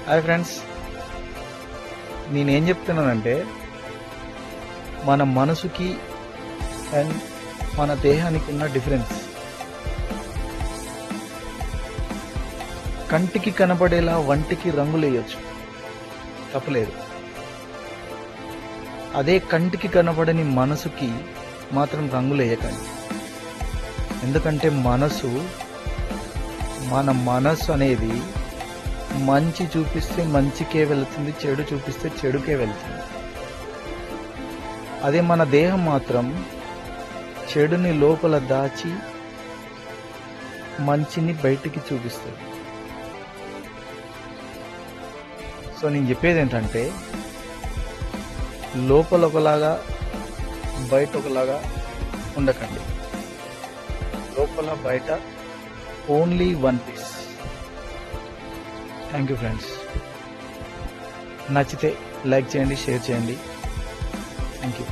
Hi friends, నేనేం చెప్తున్నానంటే మన మనసుకి అండ్ మన దేహానికి ఉన్న డిఫరెన్స్. కంటికి కనబడేలా వంటికి రంగులు వేయచ్చు, తప్పలేదు. అదే కంటికి కనబడని మనసుకి మాత్రం రంగులు వేయకండి. ఎందుకంటే మన మనసు అనేది మంచి చూపిస్తే మంచికే వెళుతుంది, చెడు చూపిస్తే చెడుకే వెళుతుంది. అదే మన దేహం మాత్రం చెడుని లోపల దాచి మంచిని బయటికి చూపిస్తుంది. సో నేను చెప్పేది ఏంటంటే, లోపల ఒకలాగా బయట ఒకలాగా ఉండకండి. లోపల బయట only one piece. Thank you friends. నచ్చితే లైక్ చేయండి, షేర్ చేయండి. Thank you.